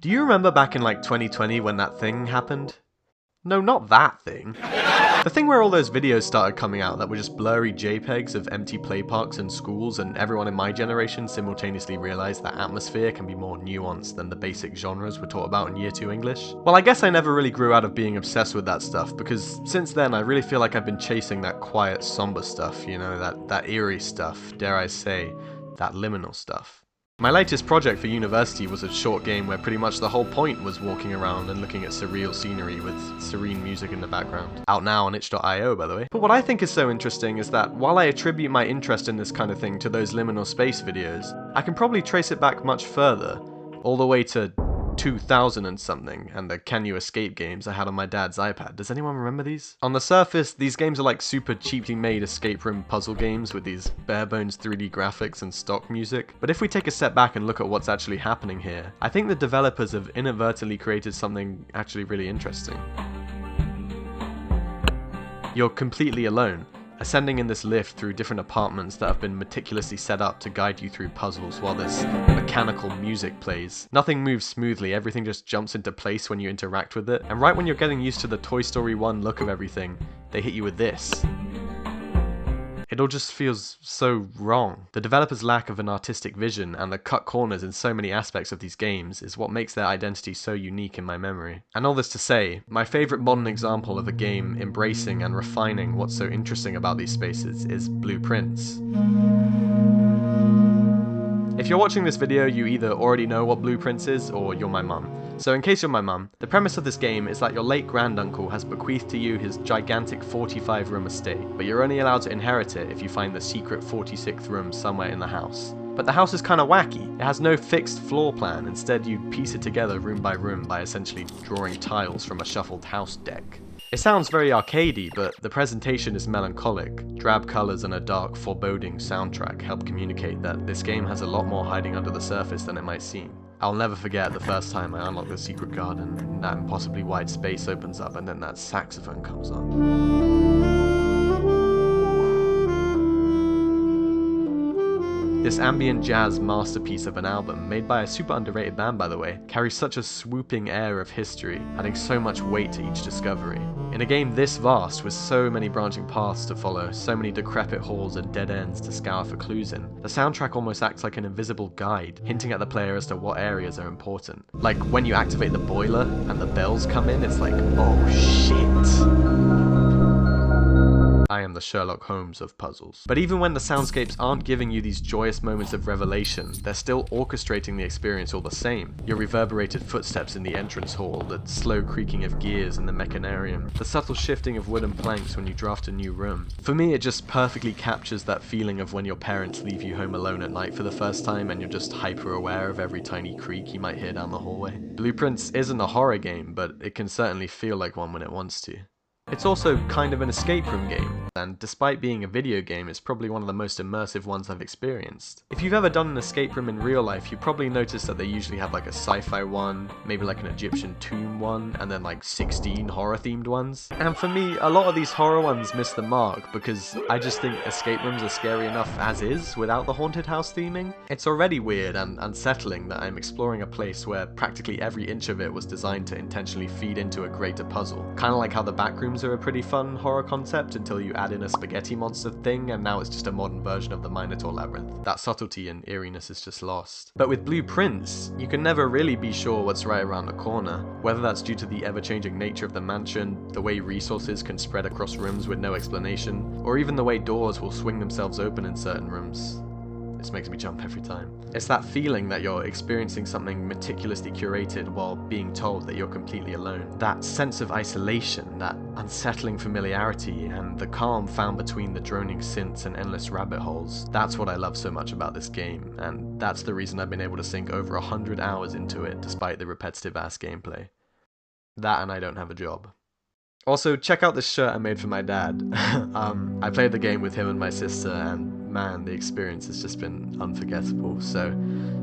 Do you remember back in like 2020 when that thing happened? No, not that thing. The thing where all those videos started coming out that were just blurry JPEGs of empty play parks and schools, and everyone in my generation simultaneously realized that atmosphere can be more nuanced than the basic genres we're taught about in Year 2 English. Well, I guess I never really grew out of being obsessed with that stuff, because since then I really feel like I've been chasing that quiet, somber stuff, you know, that eerie stuff, dare I say, that liminal stuff. My latest project for university was a short game where pretty much the whole point was walking around and looking at surreal scenery with serene music in the background. Out now on itch.io, by the way. But what I think is so interesting is that while I attribute my interest in this kind of thing to those liminal space videos, I can probably trace it back much further, all the way to 2000 and something, and the Can You Escape games I had on my dad's iPad. Does anyone remember these? On the surface, these games are like super cheaply made escape room puzzle games with these bare bones 3D graphics and stock music. But if we take a step back and look at what's actually happening here, I think the developers have inadvertently created something actually really interesting. You're completely alone, ascending in this lift through different apartments that have been meticulously set up to guide you through puzzles while this mechanical music plays. Nothing moves smoothly, everything just jumps into place when you interact with it, and right when you're getting used to the Toy Story 1 look of everything, they hit you with this. It all just feels so wrong. The developers' lack of an artistic vision and the cut corners in so many aspects of these games is what makes their identity so unique in my memory. And all this to say, my favourite modern example of a game embracing and refining what's so interesting about these spaces is Blue Prince. If you're watching this video, you either already know what Blue Prince is, or you're my mum. So in case you're my mum, the premise of this game is that your late granduncle has bequeathed to you his gigantic 45-room estate, but you're only allowed to inherit it if you find the secret 46th room somewhere in the house. But the house is kinda wacky. It has no fixed floor plan, instead you piece it together room by essentially drawing tiles from a shuffled house deck. It sounds very arcadey, but the presentation is melancholic. Drab colours and a dark, foreboding soundtrack help communicate that this game has a lot more hiding under the surface than it might seem. I'll never forget the first time I unlocked the secret garden, and that impossibly wide space opens up and then that saxophone comes on. This ambient jazz masterpiece of an album, made by a super underrated band by the way, carries such a swooping air of history, adding so much weight to each discovery. In a game this vast, with so many branching paths to follow, so many decrepit halls and dead ends to scour for clues in, the soundtrack almost acts like an invisible guide, hinting at the player as to what areas are important. Like when you activate the boiler and the bells come in, it's like, oh shit. I am the Sherlock Holmes of puzzles. But even when the soundscapes aren't giving you these joyous moments of revelation, they're still orchestrating the experience all the same. Your reverberated footsteps in the entrance hall, the slow creaking of gears in the mechanarium, the subtle shifting of wooden planks when you draft a new room. For me, it just perfectly captures that feeling of when your parents leave you home alone at night for the first time and you're just hyper aware of every tiny creak you might hear down the hallway. Blue Prince isn't a horror game, but it can certainly feel like one when it wants to. It's also kind of an escape room game, and despite being a video game, it's probably one of the most immersive ones I've experienced. If you've ever done an escape room in real life, you probably noticed that they usually have like a sci-fi one, maybe like an Egyptian tomb one, and then like 16 horror-themed ones. And for me, a lot of these horror ones miss the mark, because I just think escape rooms are scary enough as is without the haunted house theming. It's already weird and unsettling that I'm exploring a place where practically every inch of it was designed to intentionally feed into a greater puzzle. Kinda like how the backrooms are a pretty fun horror concept until you add in a spaghetti monster thing and now it's just a modern version of the Minotaur Labyrinth. That subtlety and eeriness is just lost. But with Blue Prince, you can never really be sure what's right around the corner, whether that's due to the ever-changing nature of the mansion, the way resources can spread across rooms with no explanation, or even the way doors will swing themselves open in certain rooms. This makes me jump every time. It's that feeling that you're experiencing something meticulously curated while being told that you're completely alone. That sense of isolation, that unsettling familiarity, and the calm found between the droning synths and endless rabbit holes. That's what I love so much about this game, and that's the reason I've been able to sink over 100 hours into it despite the repetitive ass gameplay. That and I don't have a job. Also, check out this shirt I made for my dad. I played the game with him and my sister, and man, the experience has just been unforgettable. So,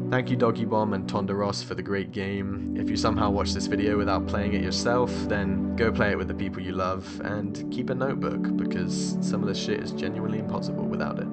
thank you Doggy Bomb and Tonda Ross for the great game. If you somehow watch this video without playing it yourself, then go play it with the people you love, and keep a notebook, because some of this shit is genuinely impossible without it.